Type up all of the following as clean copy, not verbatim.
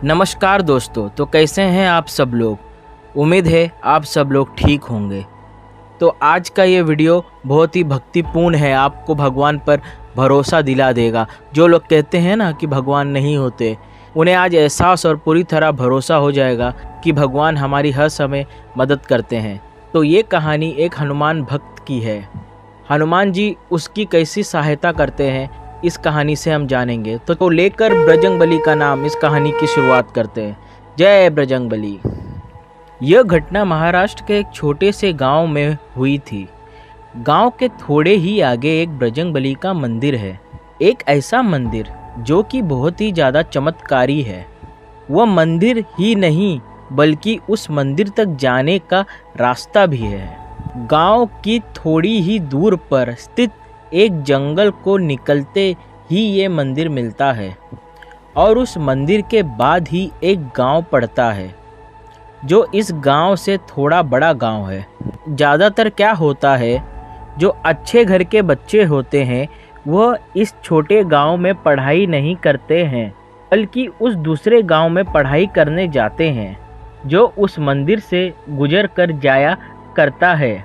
नमस्कार दोस्तों, तो कैसे हैं आप सब लोग। उम्मीद है आप सब लोग ठीक होंगे। तो आज का ये वीडियो बहुत ही भक्तिपूर्ण है, आपको भगवान पर भरोसा दिला देगा। जो लोग कहते हैं ना कि भगवान नहीं होते, उन्हें आज एहसास और पूरी तरह भरोसा हो जाएगा कि भगवान हमारी हर समय मदद करते हैं। तो ये कहानी एक हनुमान भक्त की है। हनुमान जी उसकी कैसी सहायता करते हैं, इस कहानी से हम जानेंगे। तो लेकर बजरंगबली का नाम इस कहानी की शुरुआत करते हैं। जय बजरंगबली। यह घटना महाराष्ट्र के एक छोटे से गांव में हुई थी। गांव के थोड़े ही आगे एक बजरंगबली का मंदिर है। एक ऐसा मंदिर जो कि बहुत ही ज़्यादा चमत्कारी है। वह मंदिर ही नहीं बल्कि उस मंदिर तक जाने का रास्ता भी है। गांव की थोड़ी ही दूर पर स्थित एक जंगल को निकलते ही ये मंदिर मिलता है और उस मंदिर के बाद ही एक गांव पड़ता है जो इस गांव से थोड़ा बड़ा गांव है। ज़्यादातर क्या होता है, जो अच्छे घर के बच्चे होते हैं वह इस छोटे गांव में पढ़ाई नहीं करते हैं बल्कि उस दूसरे गांव में पढ़ाई करने जाते हैं जो उस मंदिर से गुजर कर जाया करता है।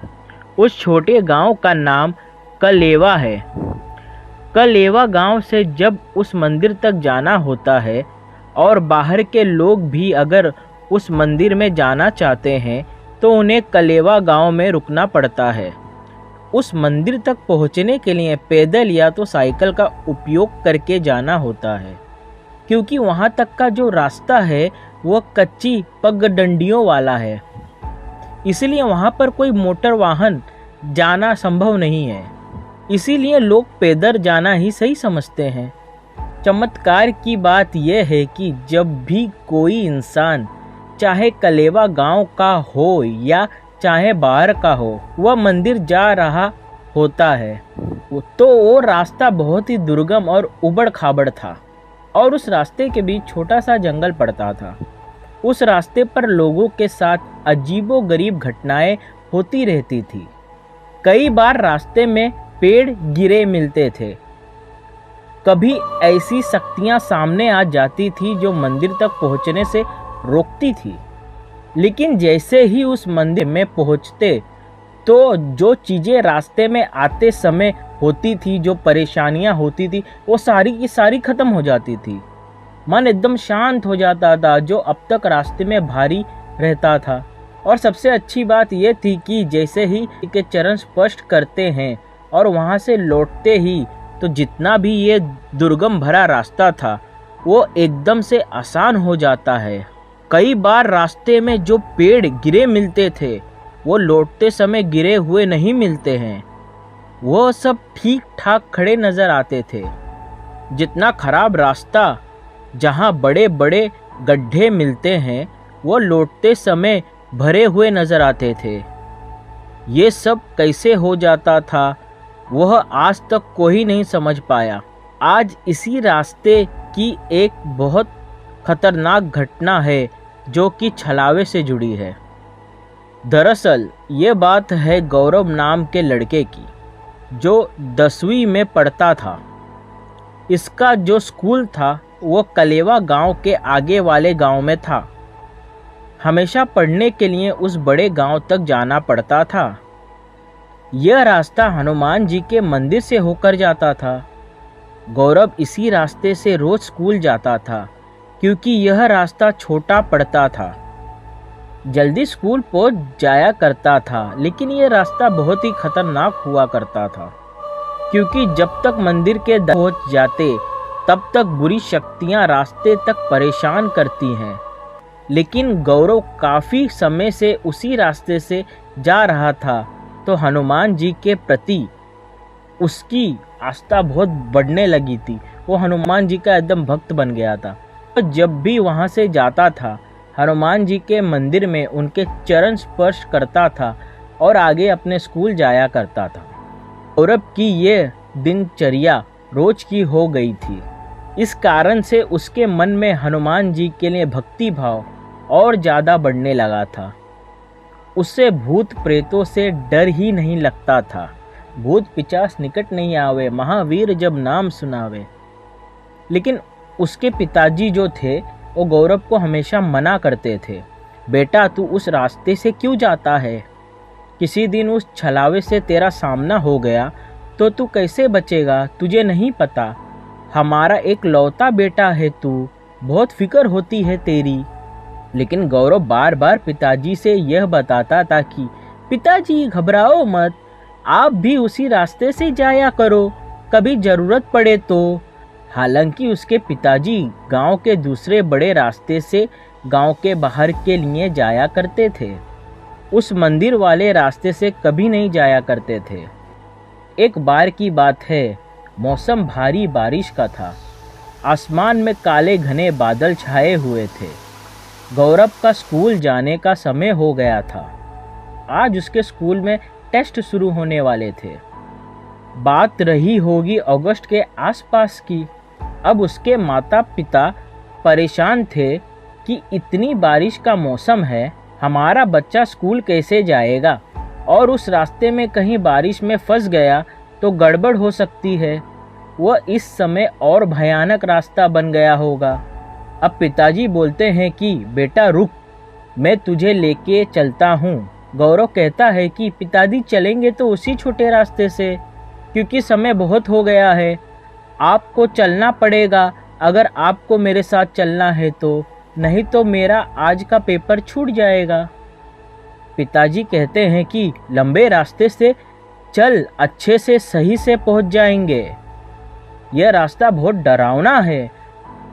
उस छोटे गांव का नाम कलेवा है। कलेवा गांव से जब उस मंदिर तक जाना होता है और बाहर के लोग भी अगर उस मंदिर में जाना चाहते हैं तो उन्हें कलेवा गांव में रुकना पड़ता है। उस मंदिर तक पहुंचने के लिए पैदल या तो साइकिल का उपयोग करके जाना होता है, क्योंकि वहां तक का जो रास्ता है वह कच्ची पगडंडियों वाला है, इसलिए वहां पर कोई मोटर वाहन जाना संभव नहीं है। इसीलिए लोग पैदल जाना ही सही समझते हैं। चमत्कार की बात यह है कि जब भी कोई इंसान चाहे कलेवा गांव का हो या चाहे बाहर का हो, वह मंदिर जा रहा होता है तो वो रास्ता बहुत ही दुर्गम और उबड़ खाबड़ था और उस रास्ते के बीच छोटा सा जंगल पड़ता था। उस रास्ते पर लोगों के साथ अजीबोगरीब घटनाएं होती रहती थी। कई बार रास्ते में पेड़ गिरे मिलते थे। कभी ऐसी शक्तियां सामने आ जाती थी जो मंदिर तक पहुंचने से रोकती थी। लेकिन जैसे ही उस मंदिर में पहुंचते तो जो चीज़ें रास्ते में आते समय होती थी, जो परेशानियां होती थी, वो सारी की सारी खत्म हो जाती थी। मन एकदम शांत हो जाता था जो अब तक रास्ते में भारी रहता था। और सबसे अच्छी बात यह थी कि जैसे ही के चरण स्पर्श करते हैं और वहां से लौटते ही तो जितना भी ये दुर्गम भरा रास्ता था वो एकदम से आसान हो जाता है। कई बार रास्ते में जो पेड़ गिरे मिलते थे वो लौटते समय गिरे हुए नहीं मिलते हैं, वो सब ठीक ठाक खड़े नजर आते थे। जितना खराब रास्ता, जहां बड़े बड़े गड्ढे मिलते हैं, वो लौटते समय भरे हुए नजर आते थे। ये सब कैसे हो जाता था वह आज तक कोई नहीं समझ पाया। आज इसी रास्ते की एक बहुत खतरनाक घटना है जो कि छलावे से जुड़ी है। दरअसल ये बात है गौरव नाम के लड़के की, जो 10वीं में पढ़ता था। इसका जो स्कूल था वो कलेवा गांव के आगे वाले गांव में था। हमेशा पढ़ने के लिए उस बड़े गांव तक जाना पड़ता था। यह रास्ता हनुमान जी के मंदिर से होकर जाता था। गौरव इसी रास्ते से रोज स्कूल जाता था क्योंकि यह रास्ता छोटा पड़ता था। जल्दी स्कूल पहुंच जाया करता था, लेकिन यह रास्ता बहुत ही खतरनाक हुआ करता था क्योंकि जब तक मंदिर के पहुंच जाते तब तक बुरी शक्तियां रास्ते तक परेशान करती हैं। लेकिन गौरव काफ़ी समय से उसी रास्ते से जा रहा था तो हनुमान जी के प्रति उसकी आस्था बहुत बढ़ने लगी थी। वो हनुमान जी का एकदम भक्त बन गया था। तो जब भी वहाँ से जाता था हनुमान जी के मंदिर में उनके चरण स्पर्श करता था और आगे अपने स्कूल जाया करता था। गौरव की ये दिनचर्या रोज की हो गई थी। इस कारण से उसके मन में हनुमान जी के लिए भक्ति भाव और ज़्यादा बढ़ने लगा था। उससे भूत प्रेतों से डर ही नहीं लगता था। भूत पिचास निकट नहीं आवे, महावीर जब नाम सुनावे। लेकिन उसके पिताजी जो थे वो गौरव को हमेशा मना करते थे, बेटा तू उस रास्ते से क्यों जाता है? किसी दिन उस छलावे से तेरा सामना हो गया तो तू कैसे बचेगा? तुझे नहीं पता, हमारा एक लौता बेटा है तू, बहुत फिक्र होती है तेरी। लेकिन गौरव बार बार पिताजी से यह बताता था कि पिताजी घबराओ मत, आप भी उसी रास्ते से जाया करो, कभी ज़रूरत पड़े तो। हालांकि उसके पिताजी गांव के दूसरे बड़े रास्ते से गांव के बाहर के लिए जाया करते थे, उस मंदिर वाले रास्ते से कभी नहीं जाया करते थे। एक बार की बात है, मौसम भारी बारिश का था, आसमान में काले घने बादल छाए हुए थे। गौरव का स्कूल जाने का समय हो गया था। आज उसके स्कूल में टेस्ट शुरू होने वाले थे। बात रही होगी अगस्त के आसपास की। अब उसके माता पिता परेशान थे कि इतनी बारिश का मौसम है, हमारा बच्चा स्कूल कैसे जाएगा, और उस रास्ते में कहीं बारिश में फंस गया तो गड़बड़ हो सकती है। वह इस समय और भयानक रास्ता बन गया होगा। अब पिताजी बोलते हैं कि बेटा रुक, मैं तुझे लेके चलता हूँ। गौरव कहता है कि पिताजी चलेंगे तो उसी छोटे रास्ते से, क्योंकि समय बहुत हो गया है, आपको चलना पड़ेगा अगर आपको मेरे साथ चलना है तो, नहीं तो मेरा आज का पेपर छूट जाएगा। पिताजी कहते हैं कि लंबे रास्ते से चल, अच्छे से सही से पहुंच जाएंगे। यह रास्ता बहुत डरावना है,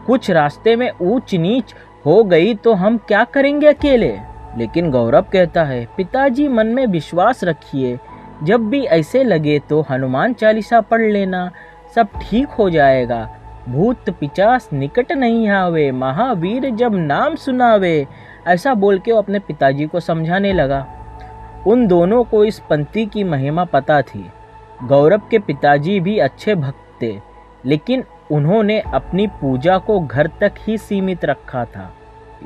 कुछ रास्ते में ऊंच नीच हो गई तो हम क्या करेंगे अकेले? लेकिन गौरव कहता है पिताजी मन में विश्वास रखिए, जब भी ऐसे लगे तो हनुमान चालीसा पढ़ लेना, सब ठीक हो जाएगा। भूत पिचास निकट नहीं आवे, महावीर जब नाम सुनावे। ऐसा बोल के वो अपने पिताजी को समझाने लगा। उन दोनों को इस पंक्ति की महिमा पता थी। गौरव के पिताजी भी अच्छे भक्त थे, लेकिन उन्होंने अपनी पूजा को घर तक ही सीमित रखा था।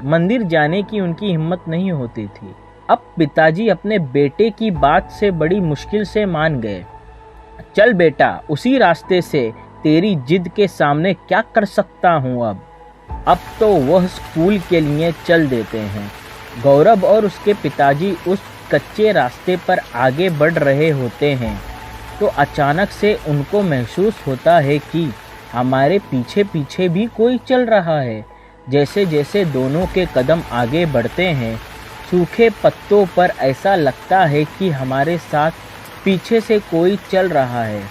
मंदिर जाने की उनकी हिम्मत नहीं होती थी। अब पिताजी अपने बेटे की बात से बड़ी मुश्किल से मान गए। चल बेटा, उसी रास्ते से, तेरी जिद के सामने क्या कर सकता हूँ। अब तो वह स्कूल के लिए चल देते हैं। गौरव और उसके पिताजी उस कच्चे रास्ते पर आगे बढ़ रहे होते हैं तो अचानक से उनको महसूस होता है कि हमारे पीछे पीछे भी कोई चल रहा है। जैसे जैसे दोनों के कदम आगे बढ़ते हैं, सूखे पत्तों पर ऐसा लगता है कि हमारे साथ पीछे से कोई चल रहा है।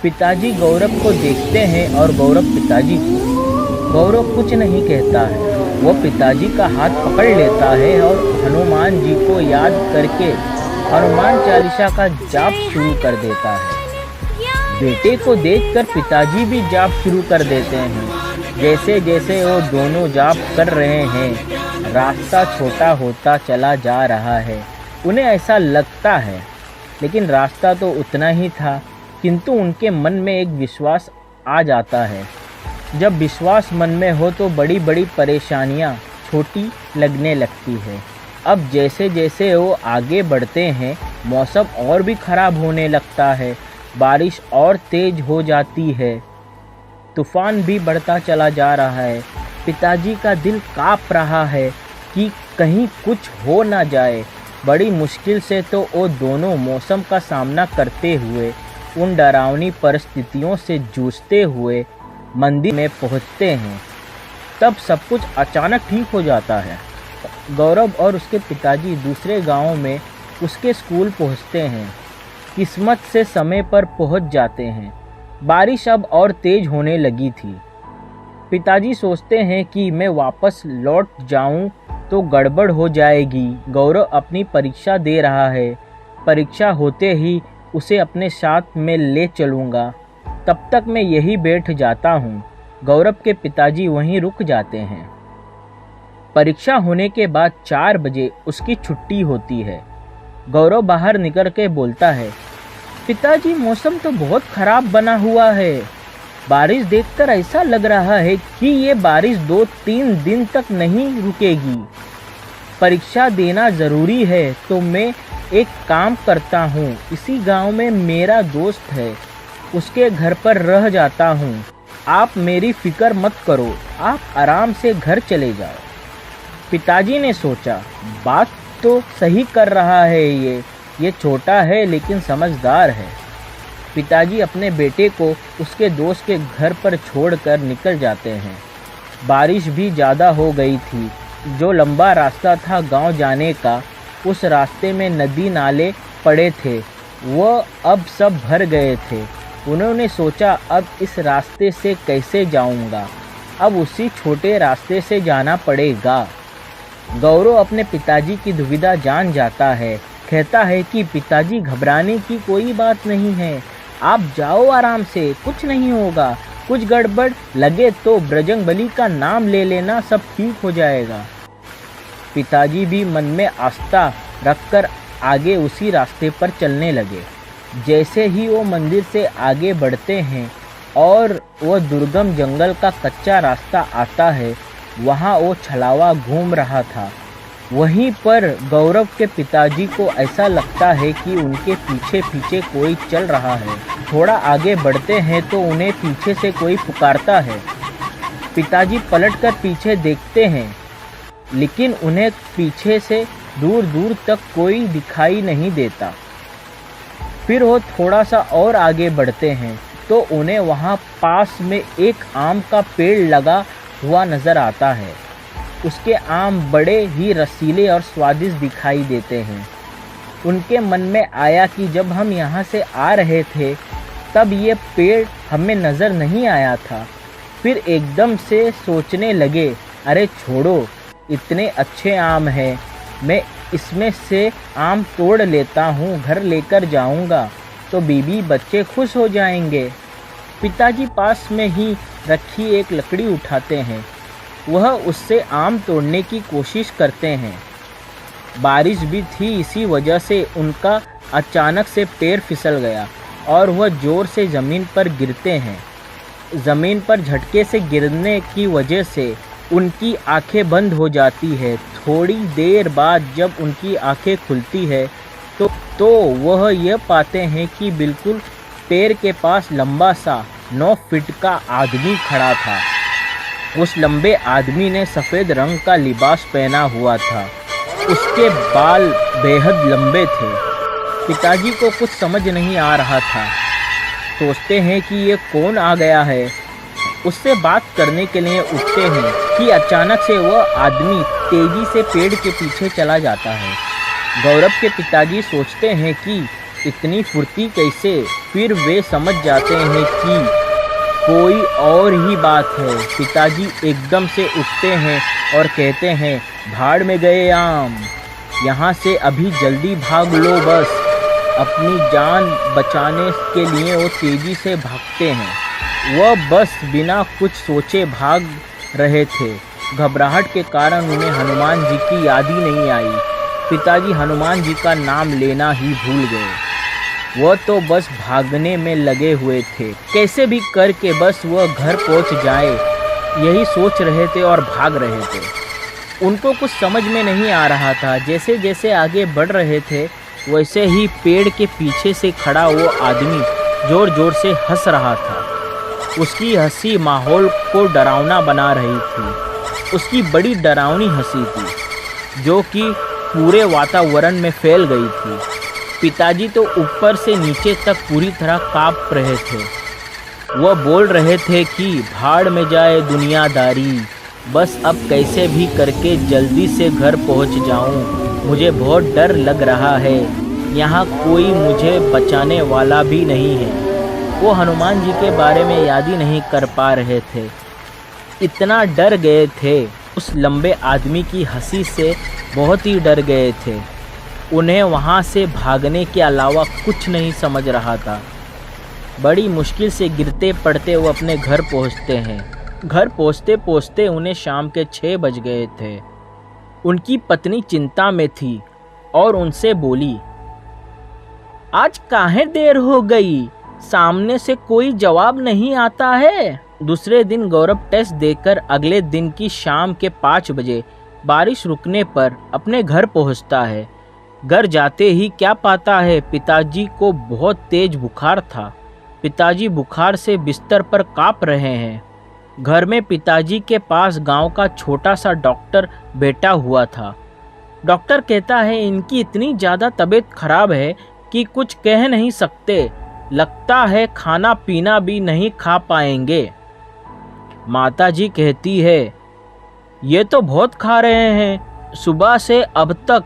पिताजी गौरव को देखते हैं और गौरव पिताजी को। गौरव कुछ नहीं कहता है, वह पिताजी का हाथ पकड़ लेता है और हनुमान जी को याद करके हनुमान चालीसा का जाप शुरू कर देता है। बेटे को देखकर पिताजी भी जाप शुरू कर देते हैं। जैसे जैसे वो दोनों जाप कर रहे हैं, रास्ता छोटा होता चला जा रहा है। उन्हें ऐसा लगता है, लेकिन रास्ता तो उतना ही था, किंतु उनके मन में एक विश्वास आ जाता है। जब विश्वास मन में हो तो बड़ी बड़ी परेशानियां छोटी लगने लगती है। अब जैसे जैसे वो आगे बढ़ते हैं, मौसम और भी खराब होने लगता है, बारिश और तेज हो जाती है, तूफान भी बढ़ता चला जा रहा है। पिताजी का दिल काँप रहा है कि कहीं कुछ हो ना जाए। बड़ी मुश्किल से तो वो दोनों मौसम का सामना करते हुए, उन डरावनी परिस्थितियों से जूझते हुए मंदिर में पहुंचते हैं। तब सब कुछ अचानक ठीक हो जाता है। गौरव और उसके पिताजी दूसरे गांव में उसके स्कूल पहुंचते हैं। किस्मत से समय पर पहुंच जाते हैं। बारिश अब और तेज होने लगी थी। पिताजी सोचते हैं कि मैं वापस लौट जाऊं तो गड़बड़ हो जाएगी। गौरव अपनी परीक्षा दे रहा है, परीक्षा होते ही उसे अपने साथ में ले चलूँगा, तब तक मैं यही बैठ जाता हूँ। गौरव के पिताजी वहीं रुक जाते हैं। परीक्षा होने के बाद 4 बजे उसकी छुट्टी होती है। गौरव बाहर निकल के बोलता है, पिताजी मौसम तो बहुत खराब बना हुआ है। बारिश देखकर ऐसा लग रहा है कि ये बारिश 2-3 दिन तक नहीं रुकेगी। परीक्षा देना ज़रूरी है तो मैं एक काम करता हूँ, इसी गांव में मेरा दोस्त है, उसके घर पर रह जाता हूँ। आप मेरी फिक्र मत करो, आप आराम से घर चले जाओ। पिताजी ने सोचा, बात तो सही कर रहा है ये छोटा है लेकिन समझदार है। पिताजी अपने बेटे को उसके दोस्त के घर पर छोड़कर निकल जाते हैं। बारिश भी ज़्यादा हो गई थी। जो लंबा रास्ता था गांव जाने का, उस रास्ते में नदी नाले पड़े थे, वह अब सब भर गए थे। उन्होंने सोचा, अब इस रास्ते से कैसे जाऊंगा, अब उसी छोटे रास्ते से जाना पड़ेगा। गौरव अपने पिताजी की दुविधा जान जाता है। कहता है कि पिताजी, घबराने की कोई बात नहीं है, आप जाओ आराम से, कुछ नहीं होगा। कुछ गड़बड़ लगे तो बजरंगबली का नाम ले लेना, सब ठीक हो जाएगा। पिताजी भी मन में आस्था रखकर आगे उसी रास्ते पर चलने लगे। जैसे ही वो मंदिर से आगे बढ़ते हैं और वह दुर्गम जंगल का कच्चा रास्ता आता है, वहाँ वो छलावा घूम रहा था। वहीं पर गौरव के पिताजी को ऐसा लगता है कि उनके पीछे पीछे कोई चल रहा है। थोड़ा आगे बढ़ते हैं तो उन्हें पीछे से कोई पुकारता है। पिताजी पलटकर पीछे देखते हैं, लेकिन उन्हें पीछे से दूर दूर तक कोई दिखाई नहीं देता। फिर वो थोड़ा सा और आगे बढ़ते हैं तो उन्हें वहाँ पास में एक आम का पेड़ लगा हुआ नज़र आता है। उसके आम बड़े ही रसीले और स्वादिष्ट दिखाई देते हैं। उनके मन में आया कि जब हम यहाँ से आ रहे थे तब ये पेड़ हमें नज़र नहीं आया था। फिर एकदम से सोचने लगे, अरे छोड़ो, इतने अच्छे आम हैं, मैं इसमें से आम तोड़ लेता हूँ, घर लेकर जाऊँगा तो बीबी बच्चे खुश हो जाएंगे। पिताजी पास में ही रखी एक लकड़ी उठाते हैं। वह उससे आम तोड़ने की कोशिश करते हैं। बारिश भी थी, इसी वजह से उनका अचानक से पैर फिसल गया और वह ज़ोर से ज़मीन पर गिरते हैं। ज़मीन पर झटके से गिरने की वजह से उनकी आंखें बंद हो जाती है। थोड़ी देर बाद जब उनकी आंखें खुलती है तो वह यह पाते हैं कि बिल्कुल पैर के पास लंबा सा 9 फीट का आदमी खड़ा था। उस लंबे आदमी ने सफ़ेद रंग का लिबास पहना हुआ था। उसके बाल बेहद लंबे थे। पिताजी को कुछ समझ नहीं आ रहा था। सोचते हैं कि ये कौन आ गया है। उससे बात करने के लिए उठते हैं कि अचानक से वह आदमी तेज़ी से पेड़ के पीछे चला जाता है। गौरव के पिताजी सोचते हैं कि इतनी फुर्ती कैसे। फिर वे समझ जाते हैं कि कोई और ही बात है। पिताजी एकदम से उठते हैं और कहते हैं, भाड़ में गए आम, यहाँ से अभी जल्दी भाग लो बस। अपनी जान बचाने के लिए वो तेज़ी से भागते हैं। वह बस बिना कुछ सोचे भाग रहे थे। घबराहट के कारण उन्हें हनुमान जी की याद ही नहीं आई। पिताजी हनुमान जी का नाम लेना ही भूल गए। वह तो बस भागने में लगे हुए थे। कैसे भी करके बस वह घर पहुंच जाए, यही सोच रहे थे और भाग रहे थे। उनको कुछ समझ में नहीं आ रहा था। जैसे जैसे आगे बढ़ रहे थे वैसे ही पेड़ के पीछे से खड़ा वो आदमी ज़ोर ज़ोर से हंस रहा था। उसकी हंसी माहौल को डरावना बना रही थी। उसकी बड़ी डरावनी हंसी थी जो कि पूरे वातावरण में फैल गई थी। पिताजी तो ऊपर से नीचे तक पूरी तरह काँप रहे थे। वह बोल रहे थे कि भाड़ में जाए दुनियादारी, बस अब कैसे भी करके जल्दी से घर पहुंच जाऊं। मुझे बहुत डर लग रहा है, यहाँ कोई मुझे बचाने वाला भी नहीं है। वो हनुमान जी के बारे में याद ही नहीं कर पा रहे थे। इतना डर गए थे, उस लंबे आदमी की हंसी से बहुत ही डर गए थे। उन्हें वहाँ से भागने के अलावा कुछ नहीं समझ रहा था। बड़ी मुश्किल से गिरते पड़ते वो अपने घर पहुँचते हैं। घर पहुँचते पहुँचते उन्हें शाम के 6 बज गए थे। उनकी पत्नी चिंता में थी और उनसे बोली, आज काहे देर हो गई, सामने से कोई जवाब नहीं आता है। दूसरे दिन गौरव टेस्ट देकर अगले दिन की शाम के 5 बजे बारिश रुकने पर अपने घर पहुंचता है। घर जाते ही क्या पाता है, पिताजी को बहुत तेज बुखार था। पिताजी बुखार से बिस्तर पर कांप रहे हैं। घर में पिताजी के पास गांव का छोटा सा डॉक्टर बैठा हुआ था। डॉक्टर कहता है इनकी इतनी ज़्यादा तबीयत खराब है कि कुछ कह नहीं सकते, लगता है खाना पीना भी नहीं खा पाएंगे। माताजी कहती है ये तो बहुत खा रहे हैं, सुबह से अब तक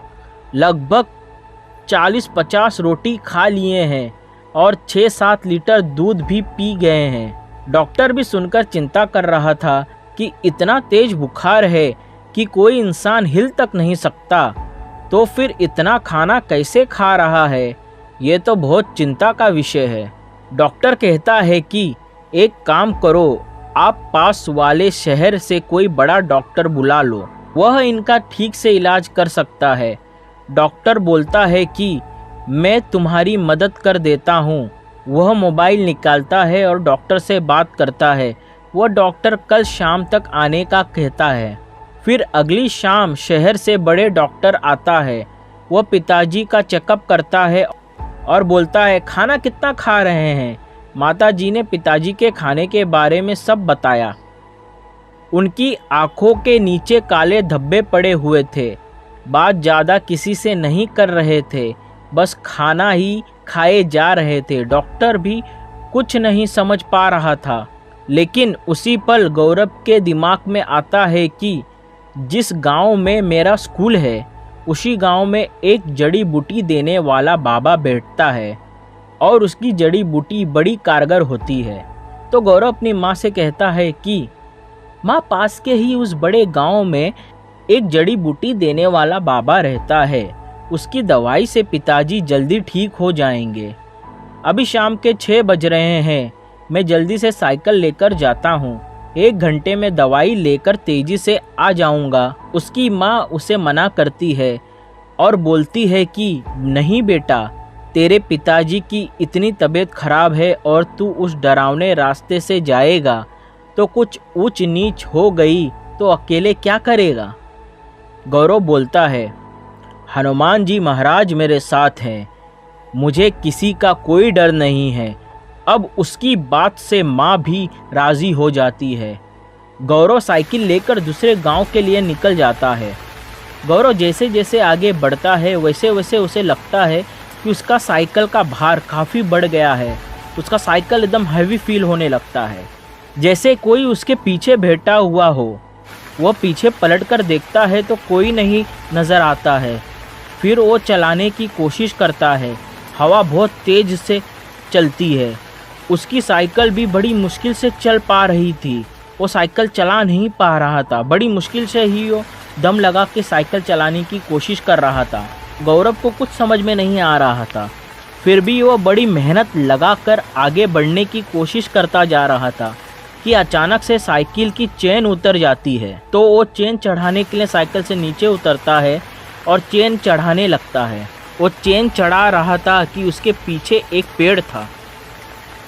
लगभग 40-50 रोटी खा लिए हैं और 6-7 लीटर दूध भी पी गए हैं। डॉक्टर भी सुनकर चिंता कर रहा था कि इतना तेज बुखार है कि कोई इंसान हिल तक नहीं सकता, तो फिर इतना खाना कैसे खा रहा है, ये तो बहुत चिंता का विषय है। डॉक्टर कहता है कि एक काम करो, आप पास वाले शहर से कोई बड़ा डॉक्टर बुला लो, वह इनका ठीक से इलाज कर सकता है। डॉक्टर बोलता है कि मैं तुम्हारी मदद कर देता हूँ। वह मोबाइल निकालता है और डॉक्टर से बात करता है। वह डॉक्टर कल शाम तक आने का कहता है। फिर अगली शाम शहर से बड़े डॉक्टर आता है। वह पिताजी का चेकअप करता है और बोलता है खाना कितना खा रहे हैं। माताजी ने पिताजी के खाने के बारे में सब बताया। उनकी आंखों के नीचे काले धब्बे पड़े हुए थे। बात ज़्यादा किसी से नहीं कर रहे थे, बस खाना ही खाए जा रहे थे। डॉक्टर भी कुछ नहीं समझ पा रहा था। लेकिन उसी पल गौरव के दिमाग में आता है कि जिस गांव में मेरा स्कूल है, उसी गांव में एक जड़ी बूटी देने वाला बाबा बैठता है और उसकी जड़ी बूटी बड़ी कारगर होती है। तो गौरव अपनी माँ से कहता है कि माँ, पास के ही उस बड़े गांव में एक जड़ी बूटी देने वाला बाबा रहता है, उसकी दवाई से पिताजी जल्दी ठीक हो जाएंगे। अभी शाम के 6 बज रहे हैं, मैं जल्दी से साइकिल लेकर जाता हूँ, 1 घंटे में दवाई लेकर तेजी से आ जाऊँगा। उसकी माँ उसे मना करती है और बोलती है कि नहीं बेटा, तेरे पिताजी की इतनी तबीयत खराब है और तू उस डरावने रास्ते से जाएगा तो कुछ ऊंच नीच हो गई तो अकेले क्या करेगा। गौरव बोलता है हनुमान जी महाराज मेरे साथ हैं, मुझे किसी का कोई डर नहीं है। अब उसकी बात से माँ भी राज़ी हो जाती है। गौरव साइकिल लेकर दूसरे गांव के लिए निकल जाता है। गौरव जैसे जैसे आगे बढ़ता है वैसे वैसे उसे लगता है कि उसका साइकिल का भार काफ़ी बढ़ गया है। उसका साइकिल एकदम हैवी फील होने लगता है, जैसे कोई उसके पीछे बैठा हुआ हो। वह पीछे पलटकर देखता है तो कोई नहीं नज़र आता है। फिर वो चलाने की कोशिश करता है। हवा बहुत तेज़ से चलती है। उसकी साइकिल भी बड़ी मुश्किल से चल पा रही थी। वो साइकिल चला नहीं पा रहा था। बड़ी मुश्किल से ही वो दम लगा के साइकिल चलाने की कोशिश कर रहा था। गौरव को कुछ समझ में नहीं आ रहा था, फिर भी वो बड़ी मेहनत लगाकर आगे बढ़ने की कोशिश करता जा रहा था कि अचानक से साइकिल की चेन उतर जाती है। तो वो चेन चढ़ाने के लिए साइकिल से नीचे उतरता है और चेन चढ़ाने लगता है। वो चेन चढ़ा रहा था कि उसके पीछे एक पेड़ था।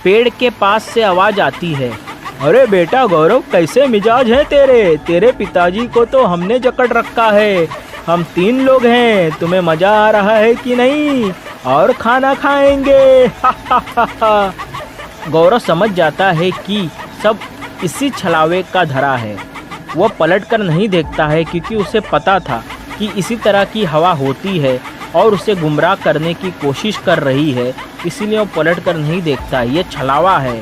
पेड़ के पास से आवाज़ आती है, अरे बेटा गौरव, कैसे मिजाज है तेरे? तेरे पिताजी को तो हमने जकड़ रखा है। हम 3 लोग हैं, तुम्हें मज़ा आ रहा है कि नहीं? और खाना खाएंगे। गौरव समझ जाता है कि सब इसी छलावे का धरा है। वह पलटकर नहीं देखता है क्योंकि उसे पता था कि इसी तरह की हवा होती है और उसे गुमराह करने की कोशिश कर रही है, इसीलिए वो पलटकर नहीं देखता। ये छलावा है,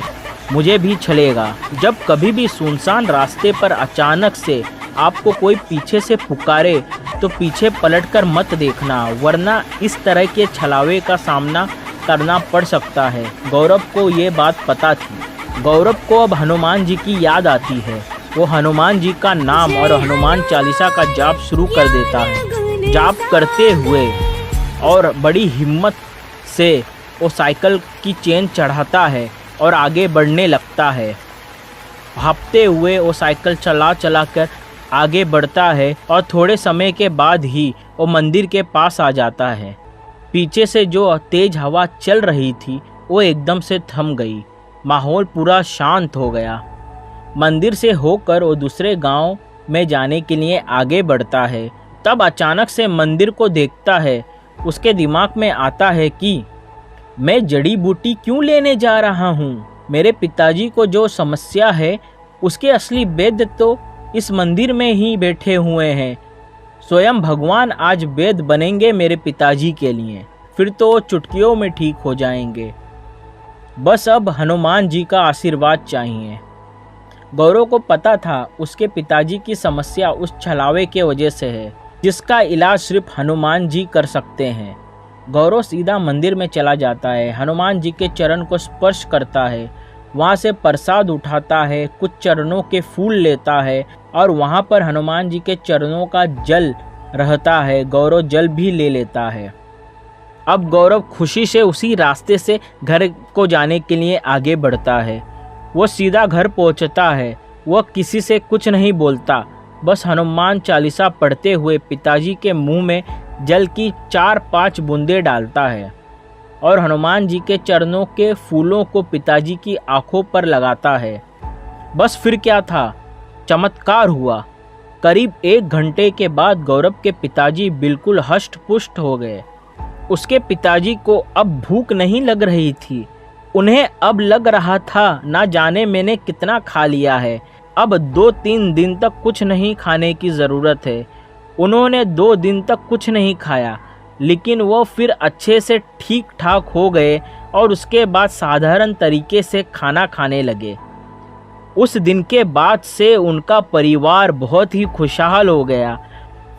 मुझे भी छलेगा। जब कभी भी सुनसान रास्ते पर अचानक से आपको कोई पीछे से पुकारे तो पीछे पलटकर मत देखना, वरना इस तरह के छलावे का सामना करना पड़ सकता है। गौरव को ये बात पता थी। गौरव को अब हनुमान जी की याद आती है। वो हनुमान जी का नाम और हनुमान चालीसा का जाप शुरू कर देता है। जाप करते हुए और बड़ी हिम्मत से वो साइकिल की चेन चढ़ाता है और आगे बढ़ने लगता है। भागते हुए वो साइकिल चला कर आगे बढ़ता है और थोड़े समय के बाद ही वो मंदिर के पास आ जाता है। पीछे से जो तेज हवा चल रही थी वो एकदम से थम गई। माहौल पूरा शांत हो गया। मंदिर से होकर वो दूसरे गांव में जाने के लिए आगे बढ़ता है। तब अचानक से मंदिर को देखता है। उसके दिमाग में आता है कि मैं जड़ी बूटी क्यों लेने जा रहा हूँ? मेरे पिताजी को जो समस्या है उसके असली वैद्य तो इस मंदिर में ही बैठे हुए हैं। स्वयं भगवान आज वैद्य बनेंगे मेरे पिताजी के लिए, फिर तो वो चुटकियों में ठीक हो जाएंगे। बस अब हनुमान जी का आशीर्वाद चाहिए। गौरव को पता था उसके पिताजी की समस्या उस छलावे के वजह से है जिसका इलाज सिर्फ हनुमान जी कर सकते हैं। गौरव सीधा मंदिर में चला जाता है, हनुमान जी के चरण को स्पर्श करता है, वहाँ से प्रसाद उठाता है, कुछ चरणों के फूल लेता है और वहाँ पर हनुमान जी के चरणों का जल रहता है। गौरव जल भी ले लेता है। अब गौरव खुशी से उसी रास्ते से घर को जाने के लिए आगे बढ़ता है। वो सीधा घर पहुँचता है। वह किसी से कुछ नहीं बोलता, बस हनुमान चालीसा पढ़ते हुए पिताजी के मुंह में जल की 4-5 बूंदें डालता है और हनुमान जी के चरणों के फूलों को पिताजी की आंखों पर लगाता है। बस फिर क्या था, चमत्कार हुआ। करीब 1 घंटे के बाद गौरव के पिताजी बिल्कुल हष्ट पुष्ट हो गए। उसके पिताजी को अब भूख नहीं लग रही थी। उन्हें अब लग रहा था ना जाने मैंने कितना खा लिया है, अब 2-3 दिन तक कुछ नहीं खाने की ज़रूरत है। उन्होंने 2 दिन तक कुछ नहीं खाया, लेकिन वो फिर अच्छे से ठीक ठाक हो गए और उसके बाद साधारण तरीके से खाना खाने लगे। उस दिन के बाद से उनका परिवार बहुत ही खुशहाल हो गया।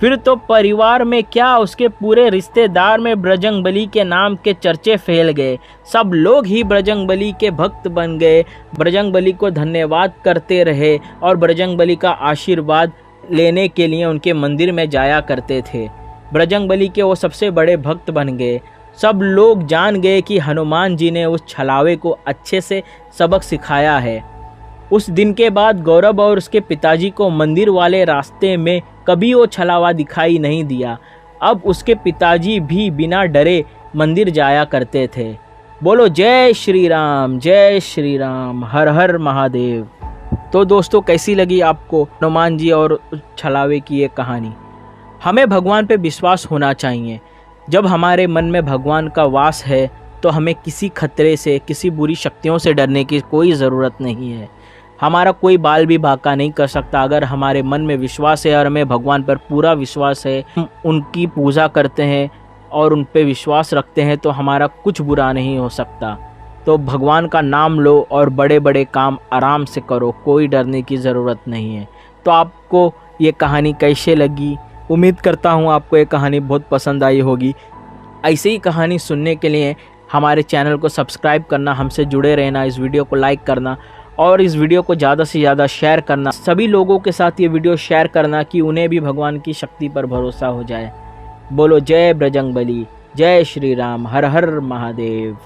फिर तो परिवार में क्या, उसके पूरे रिश्तेदार में बजरंगबली के नाम के चर्चे फैल गए। सब लोग ही बजरंगबली के भक्त बन गए, बजरंगबली को धन्यवाद करते रहे और बजरंगबली का आशीर्वाद लेने के लिए उनके मंदिर में जाया करते थे। बजरंगबली के वो सबसे बड़े भक्त बन गए। सब लोग जान गए कि हनुमान जी ने उस छलावे को अच्छे से सबक सिखाया है। उस दिन के बाद गौरव और उसके पिताजी को मंदिर वाले रास्ते में कभी वो छलावा दिखाई नहीं दिया। अब उसके पिताजी भी बिना डरे मंदिर जाया करते थे। बोलो जय श्री राम, हर हर महादेव। तो दोस्तों, कैसी लगी आपको हनुमान जी और छलावे की ये कहानी? हमें भगवान पे विश्वास होना चाहिए। जब हमारे मन में भगवान का वास है तो हमें किसी खतरे से, किसी बुरी शक्तियों से डरने की कोई ज़रूरत नहीं है। हमारा कोई बाल भी बांका नहीं कर सकता। अगर हमारे मन में विश्वास है और हमें भगवान पर पूरा विश्वास है, हम उनकी पूजा करते हैं और उन पे विश्वास रखते हैं, तो हमारा कुछ बुरा नहीं हो सकता। तो भगवान का नाम लो और बड़े बड़े काम आराम से करो, कोई डरने की ज़रूरत नहीं है। तो आपको ये कहानी कैसे लगी? उम्मीद करता हूँ आपको ये कहानी बहुत पसंद आई होगी। ऐसे ही कहानी सुनने के लिए हमारे चैनल को सब्सक्राइब करना, हमसे जुड़े रहना, इस वीडियो को लाइक करना और इस वीडियो को ज़्यादा से ज़्यादा शेयर करना। सभी लोगों के साथ ये वीडियो शेयर करना कि उन्हें भी भगवान की शक्ति पर भरोसा हो जाए। बोलो जय बजरंगबली, जय श्री राम, हर हर महादेव।